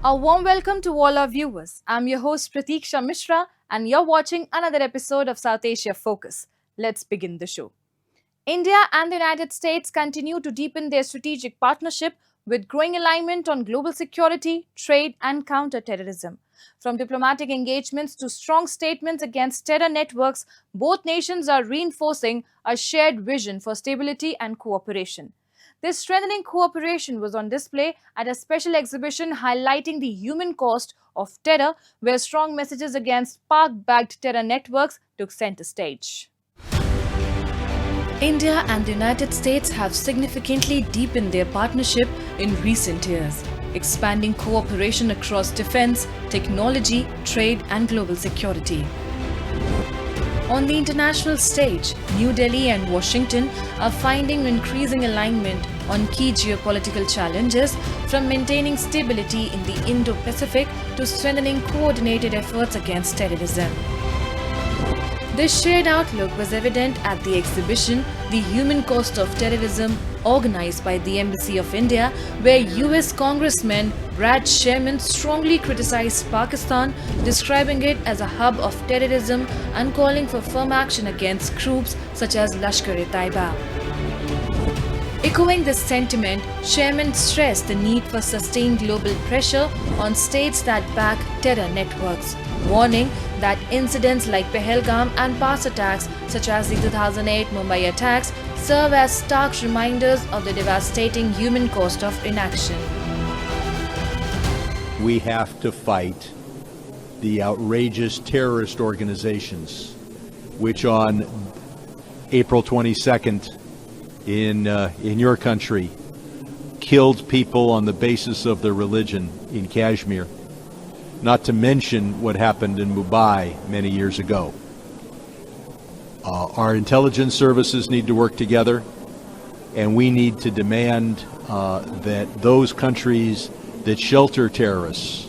A warm welcome to all our viewers. I'm your host Pratiksha Mishra and you're watching another episode of South Asia Focus. Let's begin the show. India and the United States continue to deepen their strategic partnership with growing alignment on global security, trade, and counterterrorism. From diplomatic engagements to strong statements against terror networks, both nations are reinforcing a shared vision for stability and cooperation. This strengthening cooperation was on display at a special exhibition highlighting the human cost of terror, where strong messages against Pak backed terror networks took center stage. India and the United States have significantly deepened their partnership in recent years, expanding cooperation across defense, technology, trade, and global security. On the international stage, New Delhi and Washington are finding increasing alignment on key geopolitical challenges, from maintaining stability in the Indo-Pacific to strengthening coordinated efforts against terrorism. This shared outlook was evident at the exhibition, The Human Cost of Terrorism, organized by the Embassy of India, where US Congressman Brad Sherman strongly criticized Pakistan, describing it as a hub of terrorism and calling for firm action against groups such as Lashkar-e-Taiba. Echoing this sentiment, Sherman stressed the need for sustained global pressure on states that back terror networks, warning that incidents like Pahalgam and past attacks such as the 2008 Mumbai attacks serve as stark reminders of the devastating human cost of inaction. We have to fight the outrageous terrorist organizations which on April 22nd in your country killed people on the basis of their religion in Kashmir, not to mention what happened in Mumbai many years ago. Our intelligence services need to work together, and we need to demand that those countries that shelter terrorists,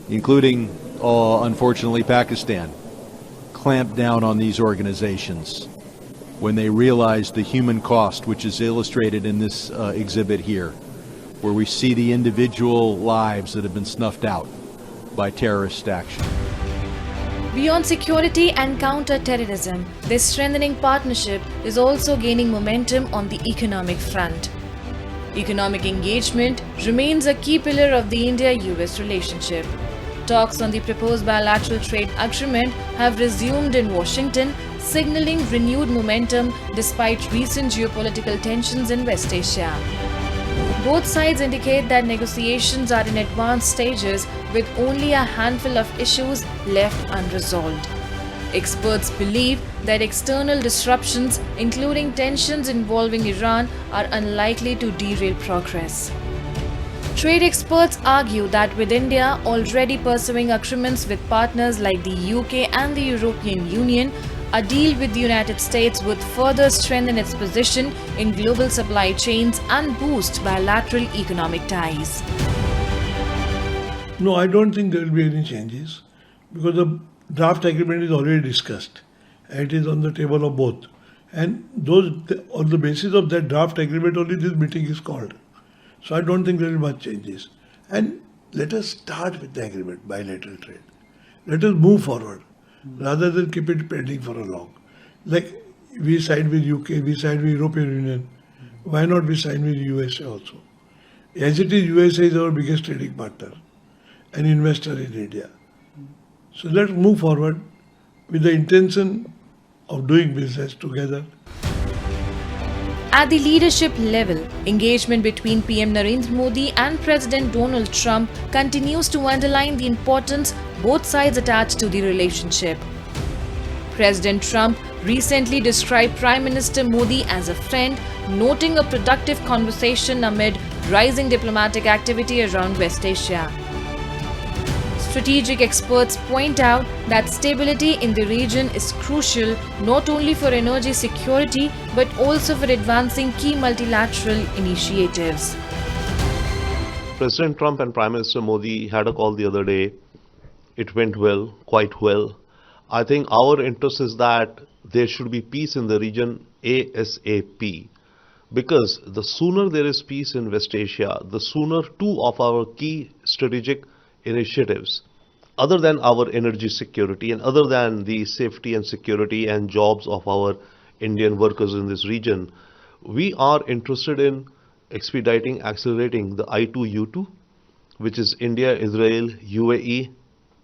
including, unfortunately, Pakistan, clamp down on these organizations when they realize the human cost, which is illustrated in this exhibit here, where we see the individual lives that have been snuffed out by terrorist action. Beyond security and counter-terrorism, this strengthening partnership is also gaining momentum on the economic front. Economic engagement remains a key pillar of the India-US relationship. Talks on the proposed bilateral trade agreement have resumed in Washington, signaling renewed momentum despite recent geopolitical tensions in West Asia. Both sides indicate that negotiations are in advanced stages with only a handful of issues left unresolved. Experts believe that external disruptions, including tensions involving Iran, are unlikely to derail progress. Trade experts argue that with India already pursuing agreements with partners like the UK and the European Union, a deal with the United States would further strengthen its position in global supply chains and boost bilateral economic ties. No, I don't think there will be any changes because the draft agreement is already discussed and it is on the table of both. And on the basis of that draft agreement, only this meeting is called. So I don't think there will be much changes. And let us start with the agreement, bilateral trade. Let us move forward rather than keep it pending for a long. Like we signed with UK, we signed with European Union. Why not we sign with USA also? As it is, USA is our biggest trading partner and investor in India. So let's move forward with the intention of doing business together. At the leadership level, engagement between PM Narendra Modi and President Donald Trump continues to underline the importance both sides attach to the relationship. President Trump recently described Prime Minister Modi as a friend, noting a productive conversation amid rising diplomatic activity around West Asia. Strategic experts point out that stability in the region is crucial not only for energy security but also for advancing key multilateral initiatives. President Trump and Prime Minister Modi had a call the other day. It went well, quite well. I think our interest is that there should be peace in the region ASAP. Because the sooner there is peace in West Asia, the sooner two of our key strategic initiatives other than our energy security and other than the safety and security and jobs of our Indian workers in this region. We are interested in expediting, accelerating the I2U2, which is India, Israel, UAE,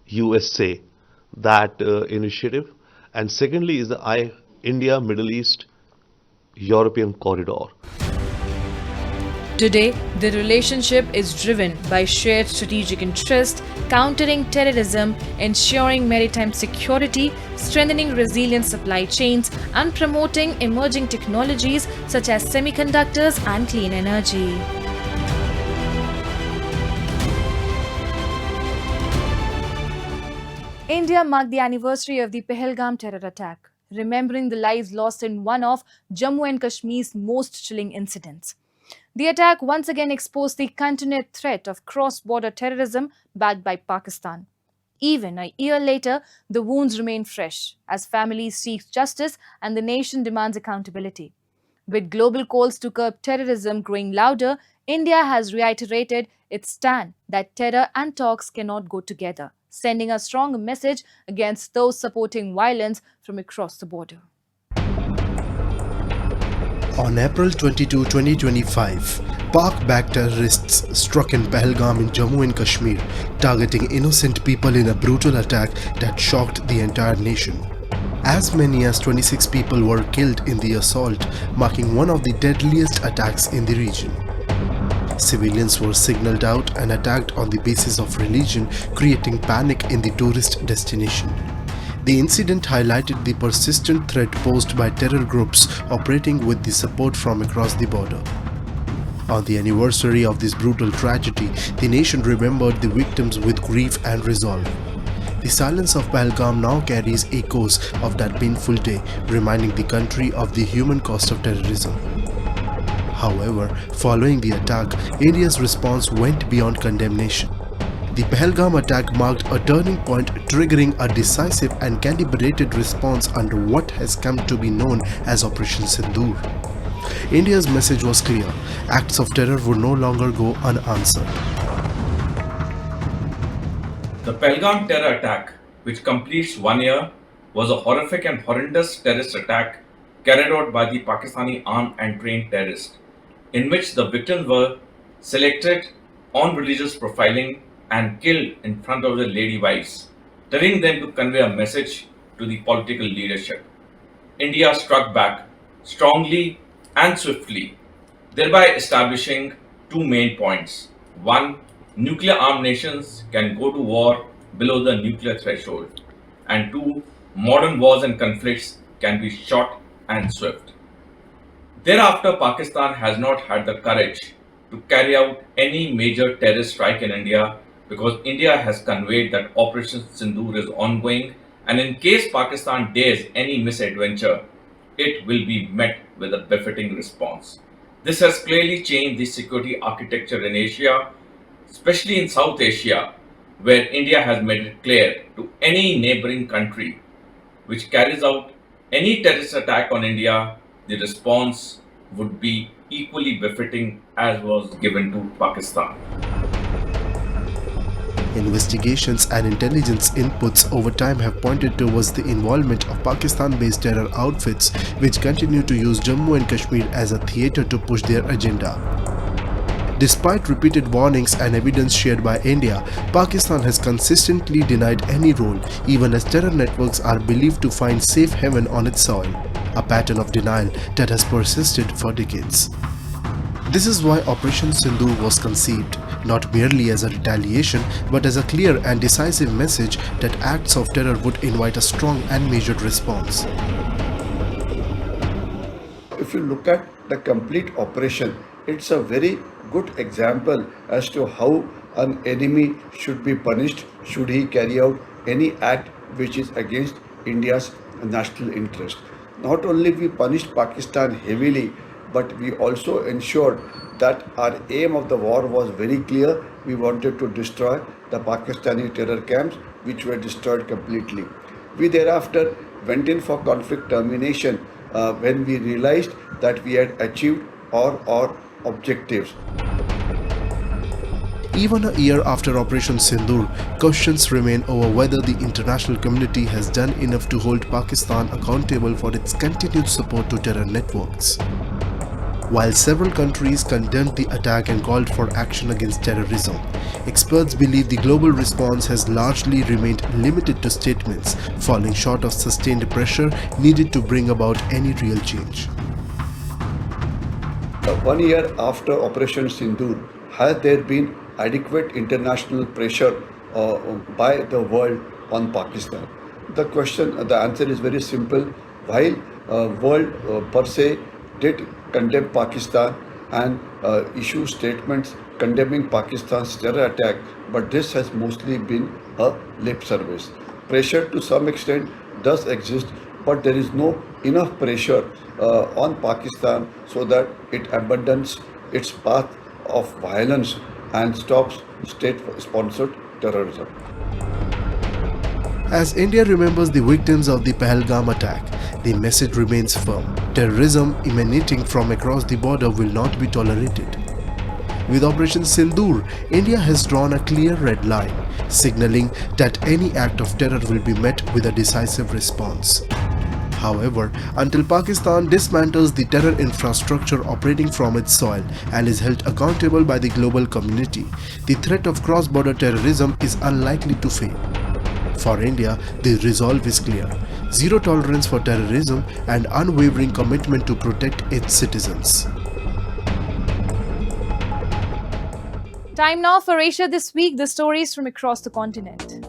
USA, that initiative. And secondly is the India, Middle East, European corridor. Today, the relationship is driven by shared strategic interest, countering terrorism, ensuring maritime security, strengthening resilient supply chains, and promoting emerging technologies such as semiconductors and clean energy. India marked the anniversary of the Pahalgam terror attack, remembering the lives lost in one of Jammu and Kashmir's most chilling incidents. The attack once again exposed the continued threat of cross-border terrorism backed by Pakistan. Even a year later, the wounds remain fresh as families seek justice and the nation demands accountability. With global calls to curb terrorism growing louder, India has reiterated its stand that terror and talks cannot go together, sending a strong message against those supporting violence from across the border. On April 22, 2025, Pak-backed terrorists struck in Pahalgam in Jammu and Kashmir, targeting innocent people in a brutal attack that shocked the entire nation. As many as 26 people were killed in the assault, marking one of the deadliest attacks in the region. Civilians were signaled out and attacked on the basis of religion, creating panic in the tourist destination. The incident highlighted the persistent threat posed by terror groups operating with the support from across the border. On the anniversary of this brutal tragedy, the nation remembered the victims with grief and resolve. The silence of Pahalgam now carries echoes of that painful day, reminding the country of the human cost of terrorism. However, following the attack, India's response went beyond condemnation. The Pahalgam attack marked a turning point, triggering a decisive and calibrated response under what has come to be known as Operation Sindoor. India's message was clear: acts of terror would no longer go unanswered. The Pahalgam terror attack, which completes 1 year, was a horrific and horrendous terrorist attack carried out by the Pakistani armed and trained terrorists, in which the victims were selected on religious profiling and killed in front of their lady wives, telling them to convey a message to the political leadership. India struck back strongly and swiftly, thereby establishing two main points. One, nuclear armed nations can go to war below the nuclear threshold. And two, modern wars and conflicts can be short and swift. Thereafter, Pakistan has not had the courage to carry out any major terrorist strike in India, because India has conveyed that Operation Sindoor is ongoing, and in case Pakistan dares any misadventure, it will be met with a befitting response. This has clearly changed the security architecture in Asia, especially in South Asia, where India has made it clear to any neighboring country which carries out any terrorist attack on India, the response would be equally befitting as was given to Pakistan. Investigations and intelligence inputs over time have pointed towards the involvement of Pakistan-based terror outfits which continue to use Jammu and Kashmir as a theatre to push their agenda. Despite repeated warnings and evidence shared by India, Pakistan has consistently denied any role, even as terror networks are believed to find safe haven on its soil, a pattern of denial that has persisted for decades. This is why Operation Sindoor was conceived, not merely as a retaliation, but as a clear and decisive message that acts of terror would invite a strong and measured response. If you look at the complete operation, it's a very good example as to how an enemy should be punished should he carry out any act which is against India's national interest. Not only we punished Pakistan heavily, but we also ensured that our aim of the war was very clear. We wanted to destroy the Pakistani terror camps, which were destroyed completely. We thereafter went in for conflict termination when we realized that we had achieved all our objectives. Even a year after Operation Sindoor, questions remain over whether the international community has done enough to hold Pakistan accountable for its continued support to terror networks. While several countries condemned the attack and called for action against terrorism, experts believe the global response has largely remained limited to statements, falling short of sustained pressure needed to bring about any real change. 1 year after Operation Sindoor, has there been adequate international pressure by the world on Pakistan? The answer is very simple. While world per se did condemn Pakistan and issue statements condemning Pakistan's terror attack, but this has mostly been a lip service. Pressure to some extent does exist, but there is no enough pressure on Pakistan so that it abandons its path of violence and stops state-sponsored terrorism. As India remembers the victims of the Pahalgam attack, the message remains firm. Terrorism emanating from across the border will not be tolerated. With Operation Sindoor, India has drawn a clear red line, signaling that any act of terror will be met with a decisive response. However, until Pakistan dismantles the terror infrastructure operating from its soil and is held accountable by the global community, the threat of cross-border terrorism is unlikely to fade. For India, the resolve is clear: zero tolerance for terrorism and unwavering commitment to protect its citizens. Time now for Asia This Week, the stories from across the continent.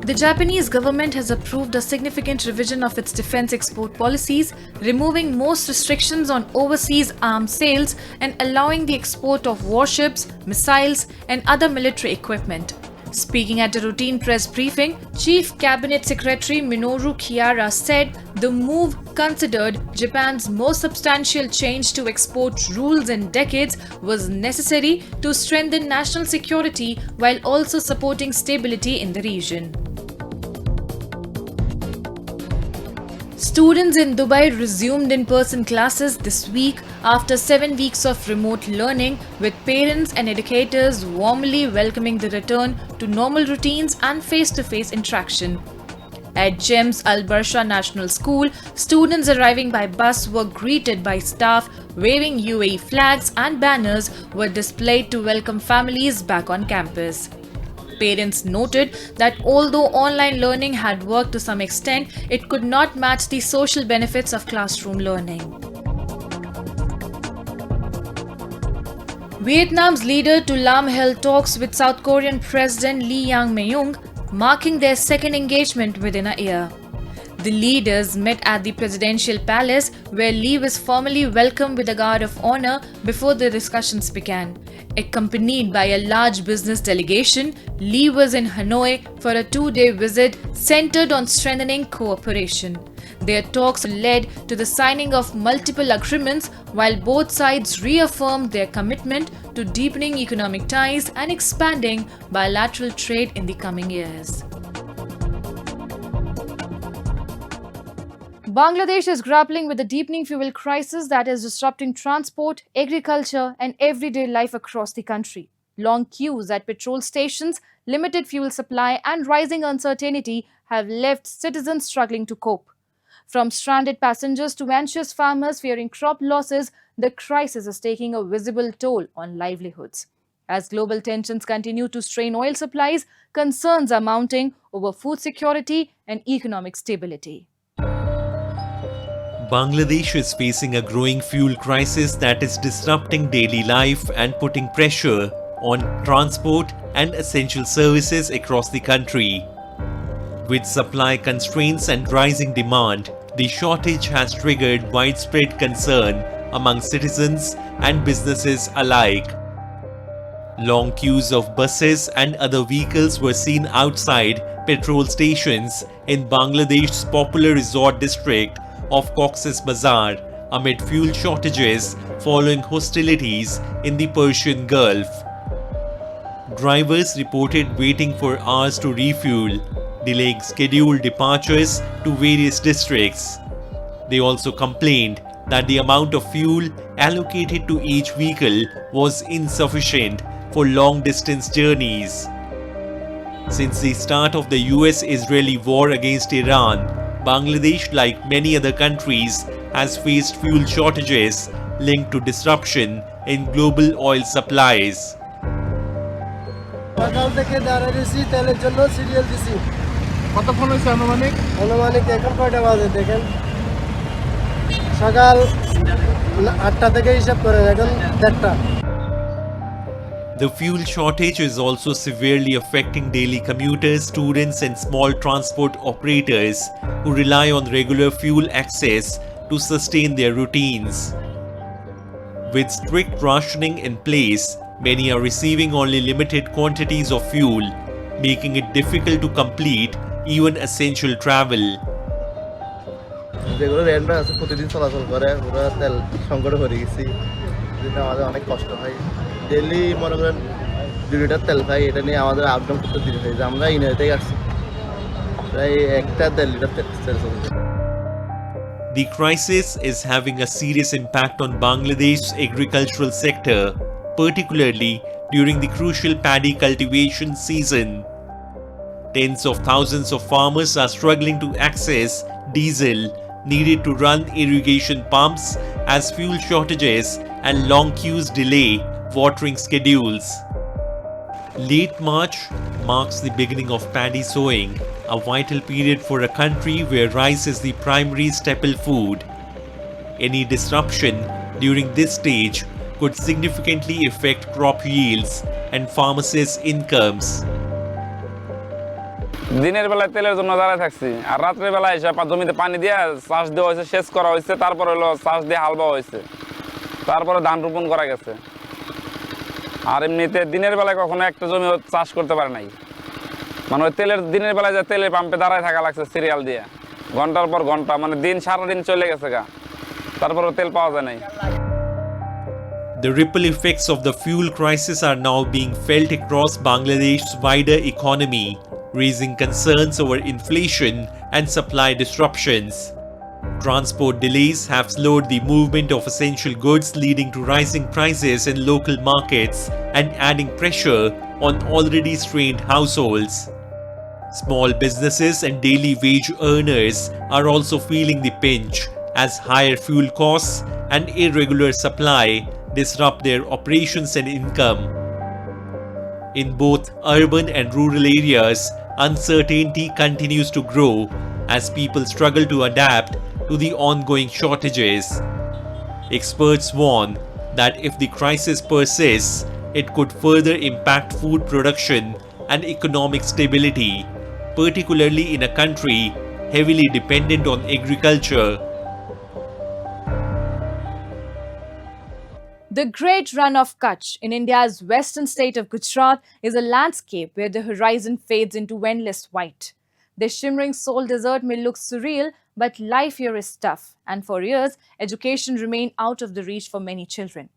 The Japanese government has approved a significant revision of its defense export policies, removing most restrictions on overseas arms sales and allowing the export of warships, missiles, and other military equipment. Speaking at a routine press briefing, Chief Cabinet Secretary Minoru Chiara said the move considered Japan's most substantial change to export rules in decades was necessary to strengthen national security while also supporting stability in the region. Students in Dubai resumed in-person classes this week after 7 weeks of remote learning, with parents and educators warmly welcoming the return to normal routines and face-to-face interaction. At GEMS Al Barsha National School, students arriving by bus were greeted by staff waving UAE flags, and banners were displayed to welcome families back on campus. Parents noted that although online learning had worked to some extent, it could not match the social benefits of classroom learning. Vietnam's leader Tu Lam held talks with South Korean President Lee Jae-myung, marking their second engagement within a year. The leaders met at the presidential palace, where Lee was formally welcomed with a guard of honor before the discussions began. Accompanied by a large business delegation, Lee was in Hanoi for a 2-day visit centered on strengthening cooperation. Their talks led to the signing of multiple agreements, while both sides reaffirmed their commitment to deepening economic ties and expanding bilateral trade in the coming years. Bangladesh is grappling with the deepening fuel crisis that is disrupting transport, agriculture, and everyday life across the country. Long queues at petrol stations, limited fuel supply, and rising uncertainty have left citizens struggling to cope. From stranded passengers to anxious farmers fearing crop losses, the crisis is taking a visible toll on livelihoods. As global tensions continue to strain oil supplies, concerns are mounting over food security and economic stability. Bangladesh is facing a growing fuel crisis that is disrupting daily life and putting pressure on transport and essential services across the country. With supply constraints and rising demand, the shortage has triggered widespread concern among citizens and businesses alike. Long queues of buses and other vehicles were seen outside petrol stations in Bangladesh's popular resort district of Cox's Bazar amid fuel shortages following hostilities in the Persian Gulf. Drivers reported waiting for hours to refuel, delaying scheduled departures to various districts. They also complained that the amount of fuel allocated to each vehicle was insufficient for long distance journeys. Since the start of the US-Israeli war against Iran, Bangladesh, like many other countries, has faced fuel shortages linked to disruption in global oil supplies. সকাল থেকে দাঁড়িয়েছি তেলের জন্য serial দিছি কতক্ষণ হয়েছে আনুমানিক এখন কয়টা বাজে দেখেন সকাল 8টা থেকে হিসাব করেন এখন 1:30টা The fuel shortage is also severely affecting daily commuters, students, and small transport operators who rely on regular fuel access to sustain their routines. With strict rationing in place, many are receiving only limited quantities of fuel, making it difficult to complete even essential travel. যেগুলো rent আছে প্রতিদিন চলাচল করে পুরো তেল সংকটে পড়ে গেছি যেটা আমাদের অনেক কষ্ট হয় ডেইলি মনে করেন 2 লিটার তেল খাই এটা নিয়ে আমাদের আপ ডাউন করতে দিতে হয় যে আমরা ইনার থেকে আসছি প্রায় 1.5 লিটার তেল চলছে The crisis is having a serious impact on Bangladesh's agricultural sector, particularly during the crucial paddy cultivation season. Tens of thousands of farmers are struggling to access diesel needed to run irrigation pumps as fuel shortages and long queues delay watering schedules. Late March marks the beginning of paddy sowing, a vital period for a country where rice is the primary staple food. Any disruption during this stage could significantly affect crop yields and farmers' incomes. দিনের বেলায় তেলের জন্য দাঁড়ায় থাকছি আর রাতের বেলায় এসে জমিতে পানি দিয়ে চাষ দেওয়া হয়েছে সেচ করা হয়েছে তারপরে হলো চাষ দিয়ে হাল বাওয়া হয়েছে তারপরে ধান রোপণ করা গেছে আর এমনিতে দিনের বেলায় কখনো একটা জমি চাষ করতে পারে নাই মানে ওই তেলের দিনের বেলায় যে তেলের পাম্পে দাঁড়ায় থাকা লাগছে সিরিয়াল দিয়ে ঘন্টার পর ঘন্টা মানে দিন সারাদিন চলে গেছে গা তারপরে তেল পাওয়া যায় নাই The ripple effects of the fuel crisis are now being felt across Bangladesh's wider economy, raising concerns over inflation and supply disruptions. Transport delays have slowed the movement of essential goods, leading to rising prices in local markets and adding pressure on already strained households. Small businesses and daily wage earners are also feeling the pinch as higher fuel costs and irregular supply disrupt their operations and income. In both urban and rural areas, uncertainty continues to grow as people struggle to adapt to the ongoing shortages. Experts warn that if the crisis persists, it could further impact food production and economic stability, particularly in a country heavily dependent on agriculture. The Great Run of Kutch in India's western state of Gujarat is a landscape where the horizon fades into endless white. The shimmering soul desert may look surreal, but life here is tough, and for years, education remained out of the reach for many children.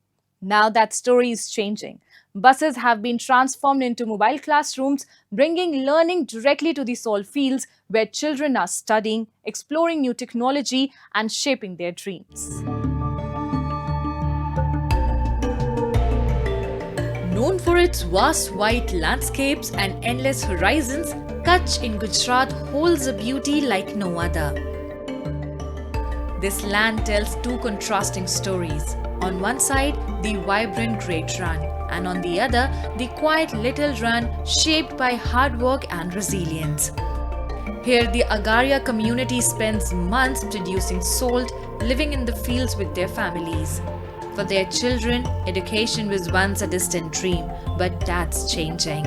Now that story is changing. Buses have been transformed into mobile classrooms, bringing learning directly to the soil fields where children are studying, exploring new technology, and shaping their dreams. Known for its vast white landscapes and endless horizons, Kutch in Gujarat holds a beauty like no other. This land tells two contrasting stories. On one side, the vibrant Great Run, and on the other, the quiet little run shaped by hard work and resilience. Here, the Agaria community spends months producing salt, living in the fields with their families. For their children, education was once a distant dream, but that's changing.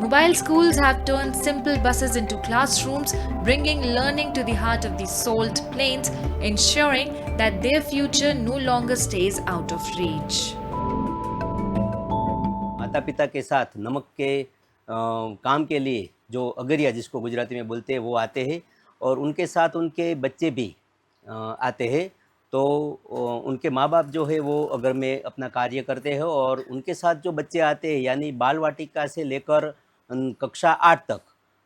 Mobile schools have turned simple buses into classrooms, bringing learning to the heart of the salt plains, ensuring that their future no longer stays out of reach. माता पिता के साथ नमक के काम के लिए जो अगरिया जिसको गुजराती में बोलते हैं वो आते हैं और उनके साथ उनके बच्चे भी आते हैं तो उनके माँ बाप जो है वो अगर में अपना कार्य करते हैं और उनके साथ जो बच्चे आते हैं यानी बाल वाटिका से लेकर कक्षा 8 तक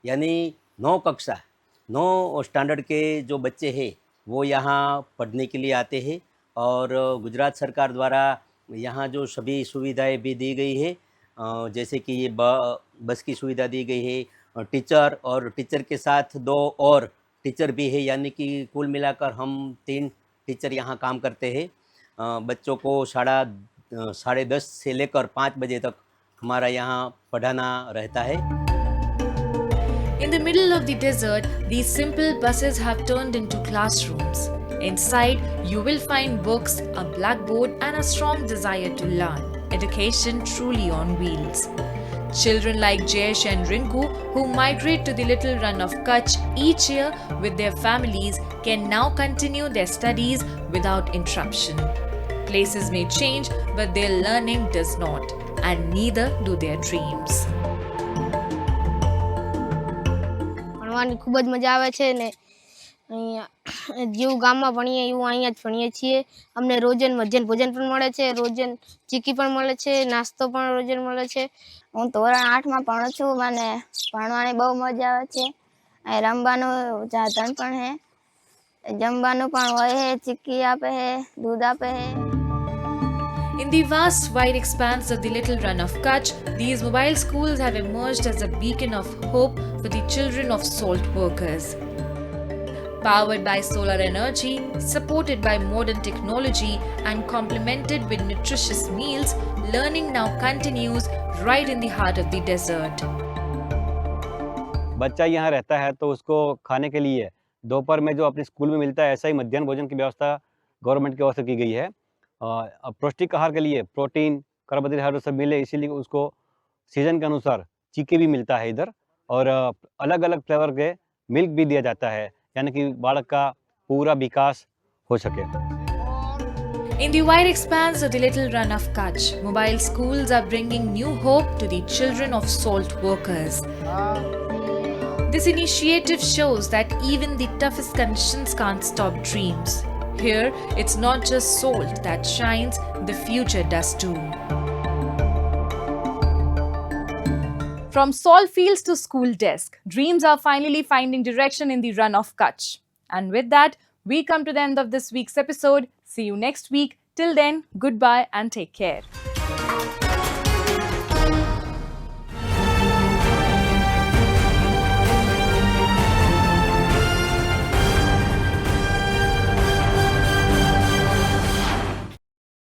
यानी 9 स्टैंडर्ड के जो बच्चे हैं वो यहाँ पढ़ने के लिए आते हैं और गुजरात सरकार द्वारा यहाँ जो सभी सुविधाएं भी दी गई है, जैसे कि ये बस की सुविधा दी गई है, टीचर और टीचर के साथ 2 और टीचर भी है, यानी कि कुल मिलाकर हम 3 टीचर यहाँ काम करते हैं। बच्चों को 10:30 से लेकर 5 बजे तक हमारा यहाँ पढ़ाना रहता है। In the middle of the desert, these simple buses have turned into classrooms. Inside, you will find books, a blackboard, and a strong desire to learn. Education truly on wheels. Children like Jayesh and Rinku, who migrate to the little run of Kutch each year with their families, can now continue their studies without interruption. Places may change, but their learning does not, and neither do their dreams. ભણવાની ખૂબ જ મજા આવે છે ને અહીંયા જેવું ગામમાં ભણીએ એવું અહીંયા જ ભણીએ છીએ. અમને રોજન મધ્યાહન ભોજન પણ મળે છે, રોજન ચીકી પણ મળે છે, નાસ્તો પણ રોજન મળે છે. હું ધોરણ 8માં ભણું છું. મને ભણવાની બહુ મજા આવે છે. અહીં રમવાનું સાધન પણ છે, જમવાનું પણ હોય છે, ચીકી આપે છે, દૂધ આપે છે. In the vast, wide expanse of the little run of Kutch, these mobile schools have emerged as a beacon of hope for the children of salt workers. Powered by solar energy, supported by modern technology, and complemented with nutritious meals, learning now continues right in the heart of the desert. बच्चा यहाँ रहता है तो उसको खाने के लिए दोपहर में जो अपने स्कूल में मिलता है, ऐसा ही मध्याह्न भोजन की व्यवस्था गवर्नमेंट की ओर से की गई है। पौष्टिक आहार के लिए प्रोटीन, कार्बोहाइड्रेट हर सब मिले, इसीलिए उसको सीजन के अनुसार चीके भी मिलता है इधर, और अलग अलग फ्लेवर के मिल्क भी दिया जाता है, यानी कि बालक का पूरा विकास हो सके। In the wide expanse of the little run of Kutch, mobile schools are bringing new hope to the children of salt workers. This initiative shows that even the toughest conditions can't stop dreams. Here, it's not just salt that shines, the future does too. From salt fields to school desk, dreams are finally finding direction in the run of Kutch. And with that, we come to the end of this week's episode. See you next week. Till then, goodbye and take care.